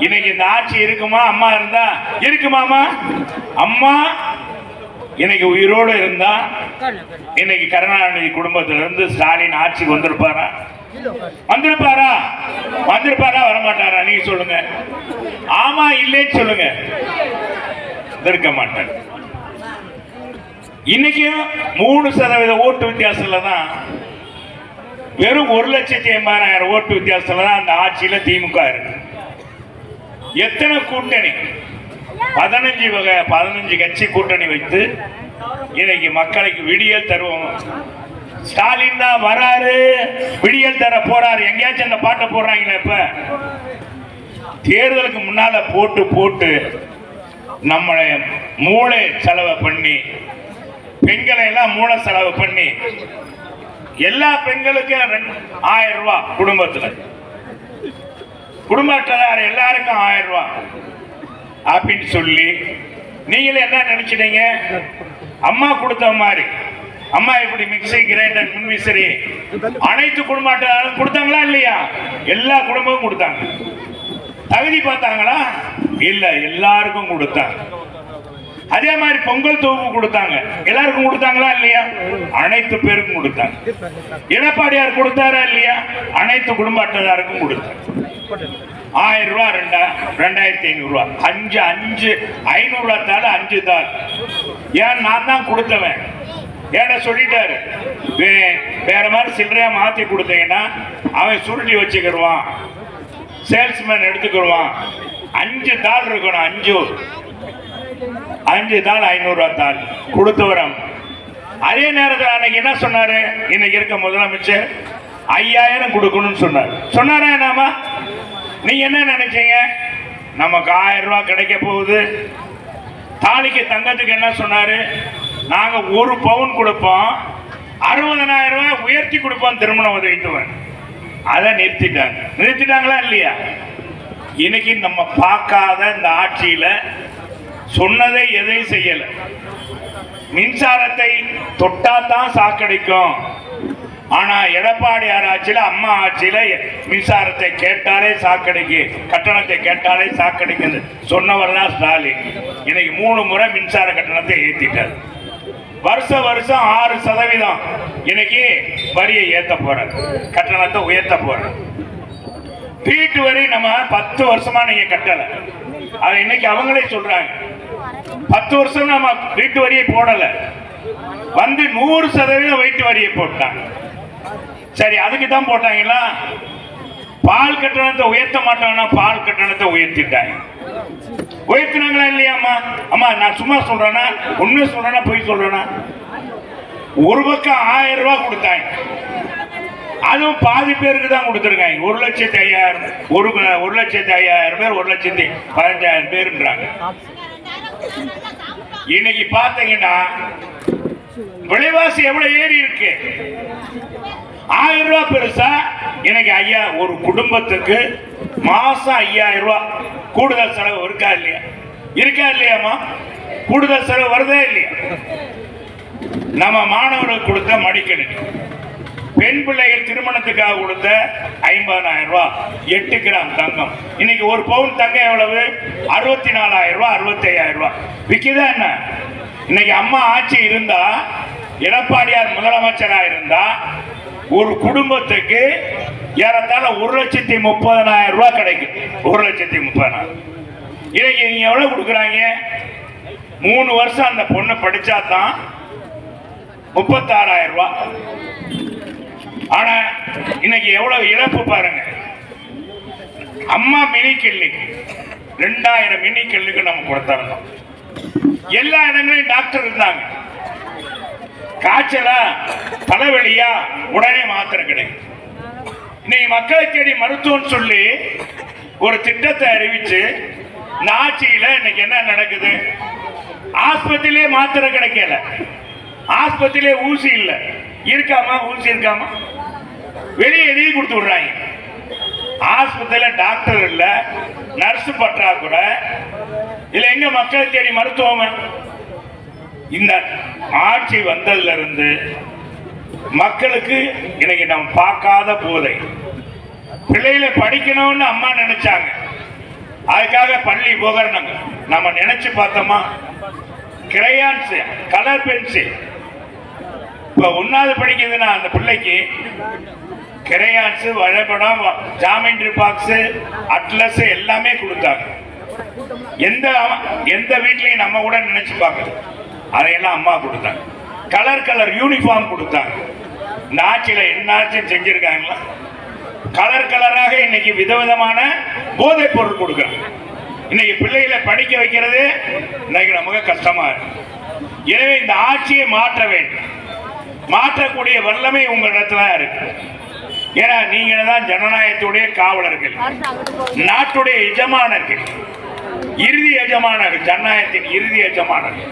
இன்னைக்கு இந்த ஆட்சி இருக்குமா? அம்மா இருந்தா இருக்குமாமா? அம்மா இன்னைக்கு உயிரோடு இருந்தா இன்னைக்கு கருணாநிதி குடும்பத்திலிருந்து ஸ்டாலின் ஆட்சிக்கு வந்திருப்பாரா? வந்திருப்பாரா? வந்திருப்பாரா? வரமாட்டாரா? நீங்க சொல்லுங்க. ஆமா இல்லைன்னு சொல்லுங்க. இருக்க மாட்டார். இன்னைக்கும் 3% ஓட்டு வித்தியாசத்துல தான், வெறும் 1,80,000 ஓட்டு வித்தியாசத்துல தான் அந்த ஆட்சியில திமுக இருக்கு. எத்தனை கூட்டணி? 15 கட்சி கூட்டணி வைத்து இன்னைக்கு மக்களுக்கு விடியல் தருவோம். ஸ்டாலின் தான் வராரு, விடியல் தர போறாரு. எங்கேயாச்சும் அந்த பாட்டை போடுறாங்களா? இப்ப தேர்தலுக்கு முன்னால போட்டு நம்மளை மூளை செலவு பண்ணி, பெண்களை எல்லாம் மூளை செலவு பண்ணி, எல்லா பெண்களுக்கும் 1000 ரூபாய், குடும்ப அட்டைதாரர் எல்லாருக்கும் 1000 ரூபாய் அப்படின்னு சொல்லி நீங்களே என்ன நினைச்சிட்டீங்க? அம்மா கொடுத்த மாதிரி, அம்மா இப்படி மிக்சி கிரைண்டர் மின்விசிறி அனைத்து குடும்ப அட்டைதாரரும் கொடுத்தாங்களா இல்லையா? எல்லா குடும்பமும் கொடுத்தாங்க. தகுதி பார்த்தாங்களா? இல்ல, எல்லாருக்கும் கொடுத்தாங்க. அதே மாதிரி பொங்கல் தொகுப்பு கொடுத்தாங்க. எல்லாருக்கும் கொடுத்தாங்களா இல்லையா? அனைத்து பேருக்கும் கொடுத்தாங்க. எடப்பாடியார் கொடுத்தாரா இல்லையா? அனைத்து குடும்ப அட்டைதாருக்கும் கொடுத்தாங்க. 1000 ரூபாய், 2500 ரூபாய், 500 ரூபாய் தாள், 5 தாள். ஏன்? நான் தான் கொடுத்தவன். ஏன்னா சொல்லிட்டாரு, வேற மாதிரி சில்லறையா மாத்தி கொடுத்தீங்கன்னா அவன் சுருட்டி வச்சுக்கிடுவான், சேல்ஸ்மேன் எடுத்துக்கிடுவான். 5 தாள் இருக்கணும். 5 தாள் 500 ரூபாய் தாள் கொடுத்தவரம். அதே நேரத்தில் அன்னைக்கு என்ன சொன்னாரு? இன்னைக்கு இருக்க முதலமைச்சர் 5000 கொடுக்கணும்னு சொன்னாரா? நாம நீங்க என்ன நினைச்சீங்க? நமக்கு 1000 ரூபாய் கிடைக்க போகுது. தாலிக்கு தங்கத்துக்கு என்ன சொன்னாரு? நாங்க 1 பவுன் கொடுப்போம், 60,000 ரூபாய் உயர்த்தி கொடுப்போம் திருமண உதவித்தவன். அதை நிறுத்திட்டாங்களா இல்லையா? இன்னைக்கு நம்ம பார்க்காத இந்த ஆட்சியில சொன்னதை எதையும் செய்யல. மின்சாரத்தை தொட்டாதான் சாக்கடிக்கும். ஆனா எடப்பாடியார் ஆட்சியில, அம்மா ஆட்சியில மின்சாரத்தை கேட்டாலே சாக்கடைக்கு, கட்டணத்தை கேட்டாலே சாக்கடைக்கு சொன்னவர் தான் ஸ்டாலின். இன்னைக்கு 3 முறை மின்சார கட்டணத்தை ஏற்றிட்டார். வருஷம் 6% இன்னைக்கு வரியை ஏத்த போற, கட்டணத்தை உயர்த்த போற. வீட்டு வரி நம்ம 10 வருஷமா நீங்க கட்டல. அதை இன்னைக்கு அவங்களே சொல்றாங்க. 10 வருஷம் நம்ம வீட்டு வரியை போடல, வந்து 100% வீட்டு வரியை போட்டாங்க. சரி, அதுக்கு தான் போட்டாங்களா? பால் கட்டணத்தை உயர்த்த மாட்டாங்கன்னா பால் கட்டணத்தை உயர்த்திட்டாங்க. உயர்த்தினாங்களா இல்லையாம்மா? அம்மா நான் சும்மா சொல்றேன்னா, உண்மை சொல்றேன்னா பொய் சொல்றேன்னா? ஒரு பக்கம் 1000 ரூபாய் கொடுத்தாங்க. அதுவும் பாதி பேருக்கு தான் கொடுத்துருக்காங்க. 1,05,000, 1,05,000 பேர், 1,15,000 பேருன்றாங்க. இன்னைக்கு பார்த்தீங்கன்னா விலைவாசி எவ்வளவு ஏறி இருக்கு. 1000 ரூபாய் பெருசா? எனக்கு ஐயா, ஒரு குடும்பத்துக்கு மாசம் 5000 ரூபாய் கூடுதல் செலவு இருக்கா இல்லையா? இருக்கா இல்லையாமா? கூடுதல் செலவு வருதா இல்லையா? நம்ம மாணவர்களுக்கு கொடுத்த மடிக்கணினி, பெண் பிள்ளைகள் திருமணத்துக்காக கொடுத்த 50,000 ரூபாய், 8 கிராம் தங்கம். இன்னைக்கு 1 பவுன் தங்கம் எவ்வளவு? 64,000 ரூபாய், 65,000 ரூபாய் விற்குதா என்ன? இன்னைக்கு அம்மா ஆட்சி இருந்தா, எடப்பாடியார் முதலமைச்சரா இருந்தா, ஒரு குடும்பத்துக்கு ஏறத்தாழ 1,30,000 ரூபாய் கிடைக்கும். 1,30,000. இன்னைக்கு நீங்க எவ்வளவு கொடுக்குறாங்க? 3 வருஷம் அந்த பொண்ணு படிச்சா தான் 36,000 ரூபாய். ஆனா இன்னைக்கு எவ்வளவு இழப்பு பாருங்க. அம்மா மினி கிளினிக் 2000 மினி கிளினிக் நம்ம கொடுத்திருந்தோம். எல்லா இடங்களையும் டாக்டர் இருந்தாங்க. காய்ச்சலா, தலைவலியா, உடனே மாத்திரை கிடைக்கும். இன்னைக்கு மக்களை தேடி மருத்துவம் சொல்லி ஒரு திட்டத்தை அறிவிச்சு இந்த ஆட்சியில இன்னைக்கு என்ன நடக்குது? ஆஸ்பத்திரியிலே மாத்திரை கிடைக்கல, ஆஸ்பத்திரியிலே ஊசி இல்ல. இருக்காமா? ஊசி இருக்காமா? வெளியே எழுதி கொடுத்து விடுறாங்க. ஆஸ்பத்திரியில டாக்டர் இல்ல, நர்ஸ் பற்றாக்குறை இல்ல. எங்க மக்களை தேடி மருத்துவம்? இந்த ஆட்சி வந்ததுல இருந்து மக்களுக்கு இன்னைக்கு நம்ம பார்க்காத போதை. பிள்ளைகளை படிக்கணும்னு அம்மா நினைச்சாங்க, அதுக்காக பள்ளி உபகரணங்கள் நம்ம நினைச்சு பார்த்தோமா, கிரையான்ஸ், கலர் பென்சில். இப்ப 1வது படிக்குதுன்னா அந்த பிள்ளைக்கு கிரையான்ஸ், வரைபடம், ஜாமெண்ட்ரி பாக்ஸ், அட்லஸ் எல்லாமே கொடுத்தாங்க. எந்த வீட்லயும் நம்ம கூட நினைச்சு பார்க்கல, அதையெல்லாம் அம்மா கொடுத்தாங்க. கலர் யூனிஃபார்ம் கொடுத்தாங்க. இந்த ஆட்சியில என்னாச்சும் செஞ்சிருக்காங்களா? கலராக இன்னைக்கு விதவிதமான போதைப் பொருள் கொடுக்குறாங்க. இன்னைக்கு பிள்ளைகளை படிக்க வைக்கிறது இன்னைக்கு நமக்கு கஷ்டமா இருக்கு. எனவே இந்த ஆட்சியை மாற்ற வேண்டும். மாற்றக்கூடிய வல்லமை உங்களிடத்துல இருக்கு. ஏன்னா நீங்க தான் ஜனநாயகத்துடைய காவலர்கள், நாட்டுடைய எஜமானர்கள், இறுதி எஜமானர்கள், ஜனநாயகத்தின் இறுதி எஜமானர்கள்.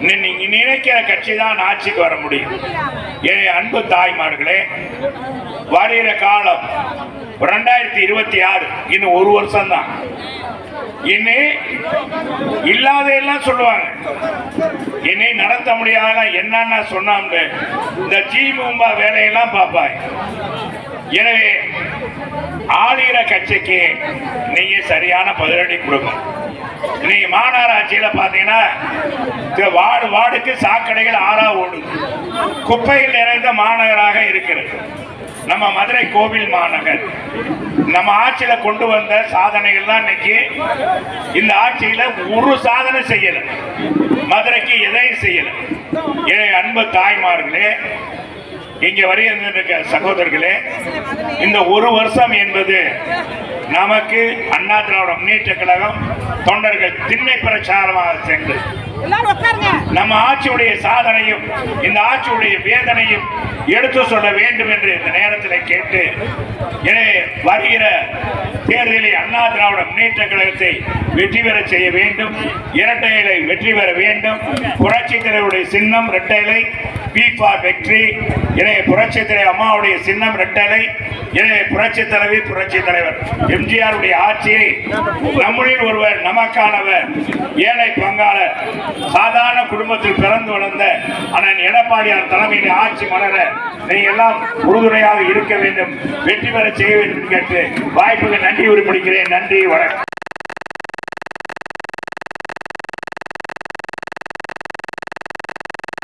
நீங்க நினைக்கிற கட்சி தான் ஆட்சிக்கு வர முடியும். எனவே அன்பு தாய்மார்களே, வருகிற காலம் 2026, இன்னும் 1 வருஷம் தான். இன்னும் இல்லாதெல்லாம் சொல்லுவாங்க, என்னை நடத்த முடியாத என்னன்னா சொன்னாங்க, இந்த ஜீமும்பா வேலையெல்லாம் பார்ப்பாங்க. எனவே ஆளுகிற கட்சிக்கு நீங்க சரியான பதிலடி கொடுங்க. நீங்க மாநகராட்சியில பாத்தீங்கன்னா வார்டுக்கு சாக்கடைகள் ஆறா ஓடுது, குப்பைகள் நிறைந்த மாநகராக இருக்கிறது நம்ம மதுரை கோவில் மாநகர். நம்ம ஆட்சியில கொண்டு வந்த சாதனைகள் தான் இன்னைக்கு இந்த ஆட்சியில ஒரு சாதனை செய்யல, மதுரைக்கு எதையும் செய்யல. எனவே அன்பு தாய்மார்களே, இங்க வருகிற சகோதரர்களே, இந்த 1 வருஷம் என்பது நமக்கு அண்ணா திராவிட முன்னேற்ற கழகம் தொண்டர்கள் திண்ணை பிரச்சாரமாக சென்று நம்ம ஆட்சியுடைய சாதனையும் இந்த ஆட்சியுடைய வேதனையும் எடுத்து சொல்ல வேண்டும் என்று இந்த நேரத்தில் கேட்டு, எனவே வருகிற தேர்தலில் அண்ணா திராவிட முன்னேற்ற கழகத்தை வெற்றி பெற செய்ய வேண்டும். இரட்டை இலை வெற்றி பெற வேண்டும். புரட்சி தலைவருடைய சின்னம் இரட்டை இலை, பி ஃபார் வெற்றி. எனவே புரட்சி தலைவர் அம்மாவுடைய சின்னம் இரட்டை இலை. எனவே புரட்சி தலைவி, புரட்சி தலைவர் எம்ஜிஆருடைய ஆட்சியை நம்மளில் ஒருவர், நமக்கானவர், ஏழை பங்காளர், சாதாரண குடும்பத்தில் பிறந்து வளர்ந்த அண்ணன் எடப்பாடியார் தலைமையில் ஆட்சி மலர நீங்கள் எல்லாம் உறுதுணையாக இருக்க வேண்டும், வெற்றி பெற செய்ய வேண்டும் கேட்டு வாய்ப்புக்கு நன்றி உரிமைக்கிறேன். நன்றி, வணக்கம்.